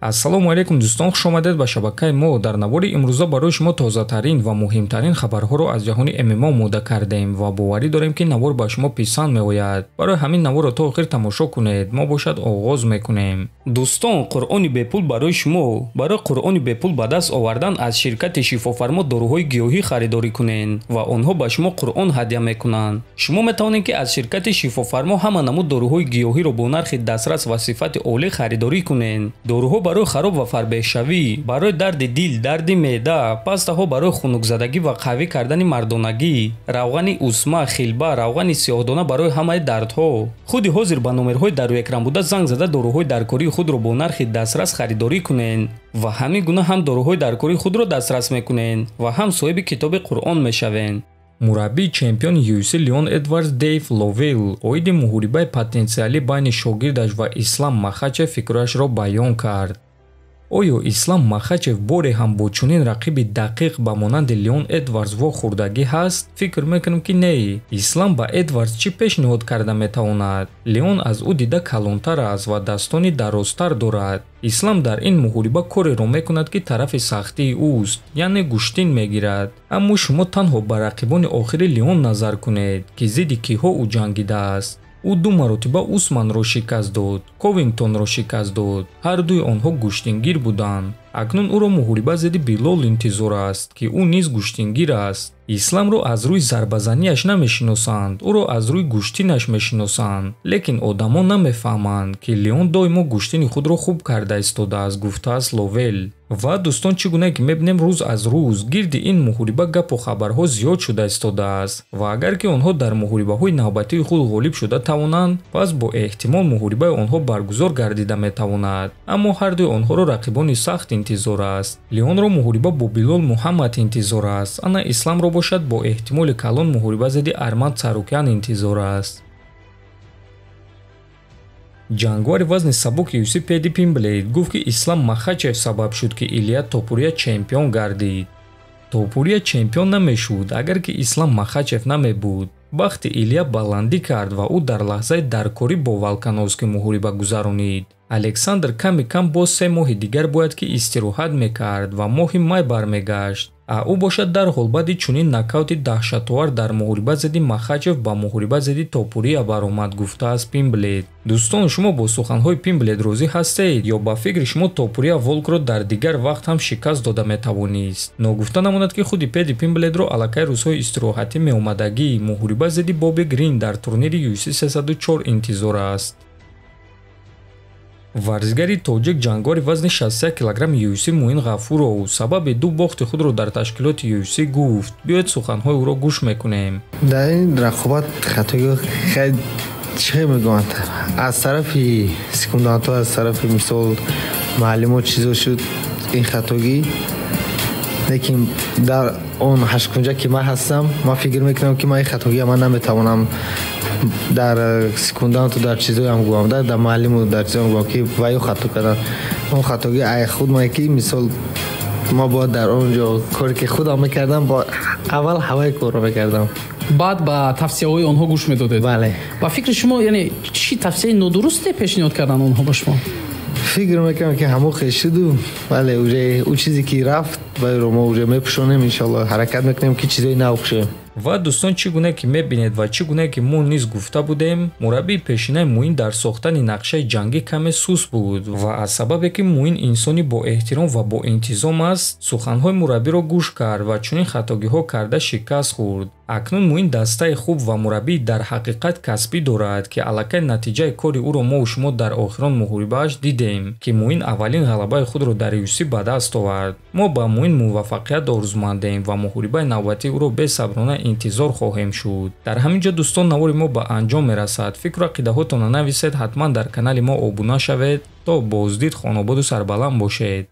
ассалому алайкум дӯстон, хуш омадед ба шабакаи мо. Дар навори имрӯза барои шумо тозатарин ва муҳимтарин хабарҳоро аз ҷаҳони ММО омода кардем ва боварӣ дорем ки навор ба шумо писанд меояд. Барои ҳамин наворро то охир тамошо кунед. Мо бошад оғоз мекунем. Дӯстон, қуръони бепул барои шумо. Барои қуръони бепул ба даст овардан аз ширкати шифофармо доруҳои гиёҳӣ харидорӣ кунед ва онҳо ба шумо қуръон ҳадия мекунанд. Шумо метавонед ки аз ширкати шифофармо ҳама намуд доруҳои гиёҳиро бо нархи дастрас ва сифати олӣ харидорӣ кунед. Доруҳо барои хароб ва фарбеҳшавӣ, барои дарди дил, дарди меъда, пастаҳо барои хунукзадагӣ ва қавӣ кардани мардонагӣ, равғани усма, хилба, равғани сиёҳдона барои ҳамаи дардҳо. Худи ҳозир ба номерҳои дар рӯи экран буда занг зада доруҳои даркории худро бо нархи дастрас харидорӣ кунед ва ҳамин гуна ҳам доруҳои даркории худро дастрас мекунед ва ҳам соҳиби китоби қуръон мешавед. мураббии чемпиони UFC Леон Эдвардс Дейв Ловел оиди муҳорибаи потенсиалӣ байни шогирдаш ва Ислам Махачев фикрашро баён кард. оё Ислам Махачев боре ҳам бо чунин рақиби дақиқ ба монанди Леон Эдвардс вохӯрдагӣ ҳаст? Фикр мекунам ки не. Ислам ба Эдвардс чӣ пешниҳод карда метавонад? Леон аз ӯ дида калонтар аст ва daстони дарозтар дорад. Ислам дар ин муҳориба кореро мекунад ки тарафи сахтии ӯст, яъне гӯштин мегирад. аммо шумо танҳо ба рақибони охири Леон назар кунед ки зидди киҳо ӯ ҷангидааст. ӯ 2 маротиба Усманро шикаст дод, Ковингтонро шикаст дод. ҳар дуи онҳо гӯштингир буданд. акнун ӯро муҳориба зидди Билол интизор аст ки ӯ низ гӯштингир аст. исламро аз рӯи зарбазаниаш намешиносанд, ӯро аз рӯи гӯштинаш мешиносанд. лекин одамон намефаҳманд ки Леон доимо гӯштини худро хуб карда истодааст, гуфтааст Ловел. ва дӯстон, чӣ гуна ки мебинем рӯз аз рӯз гирди ин муҳориба гапу хабарҳо зиёд шуда истодааст ва агар ки онҳо дар муҳорибаҳои навбатии худ ғолиб шуда тавонанд, пас бо эҳтимол муҳорибаи онҳо баргузор гардида метавонад. аммо ҳар дуи онҳоро рақибони сахт интизор аст. Леонро муҳориба бо Билол Муҳаммад интизор аст. ана Исламро бошад бо эҳтимоли калон муҳориба зидди Арманд Царукян интизор аст. ҷангвари вазни сабук UFC Педи Пимблейд гуфт ки Ислам Махачев сабаб шуд ки Илия Топурия чемпион гардид. Топурия чемпион намешуд агар ки Ислам Махачев намебуд. бахти Илия баландӣ кард ва ӯ дар лаҳзаи даркорӣ бо Волкановский муҳориба гузаронид. Александр ками кам боз 3 моҳи дигар бояд ки истироҳат мекард ва моҳи май бармегашт. ӯ бошад дарҳол баъди чунин нокаути даҳшатовар дар муҳориба зидди Махачев ба муҳориба зидди Топурия баромад, гуфтааст Пимблейд. дӯстон, шумо бо суханҳои Пимблейд розӣ ҳастед ё ба фикри шумо Топурия Волкро дар дигар вақт ҳам шикаст дода метавонист? ногуфта намонад ки худи Педи Пимблейдро аллакай рӯзҳои истироҳатӣ меомадагӣ муҳориба зидди Боби Грин дар турнири UFC 304 интизор аст. варзигари тоҷик ҷангвари вазни 61 килограмми UFC Муин Ғафуров сабаби 2 бохти худро дар ташкилоти UFC гуфт. биёед суханҳои ӯро гӯш мекунем. дар ин рақобат хатои хеле чӣ мегӯянд, аз тарафи секундантҳо, аз тарафи мисол муаллимот чизо шуд ин хатогӣ. лекин дар он ҳашкунҷа ки ман ҳастам, ман фикр мекунам ки ман ин хатогӣ ман наметавонам дар секунданту дар чизоям гӯям, дар муаллиму дар чизоям гӯям ки ваё хато кардан. он хатогӣ ай худ ман ки мисол ма бояд дар он ҷо коре ки худам мекардам, бо аввал ҳаваи корро мекардам, баъд ба тавсияҳои онҳо гӯш медодед. бале. ба фикри шумо яъне чӣ тавсияи нодурусте пешниҳод кардан онҳо ба шумо? фикр мекунам ки ҳамо хеш шуду, бале уже ӯ чизе ки рафт варо мо уже мепӯшонем, иншаллоҳ ҳаракат мекунем ки чизои нав пӯшем. ва дӯстон, чӣ гуна ки мебинед ва чӣ гуна ки мо низ гуфта будем, мураббии пешинаи Муин дар сохтани нақшаи ҷангӣ каме сус буд ва аз сабабе ки Муин инсони боэҳтиром ва боинтизом аст, суханҳои мураббиро гӯш кард ва чунин хатогиҳо карда шикаст хӯрд. акнун Муин дастаи хуб ва мураббии дар ҳақиқат касбӣ дорад ки аллакай натиҷаи кори ӯро мо шумо дар охирон муҳорибааш дидем ки Муин аввалин ғалабаи худро дар UFC ба даст овард. мо ба Муин муваффақият орзумандем ва муҳорибаи навбатии ӯро бесаброна интизор хоҳем шуд. дар ҳамин ҷо дӯстон, навори мо ба анҷом мерасад. фикру ақидаҳотонро нависед, ҳатман дар канали мо обуна шавед. то боздид, хонободу сарбаланд бошед.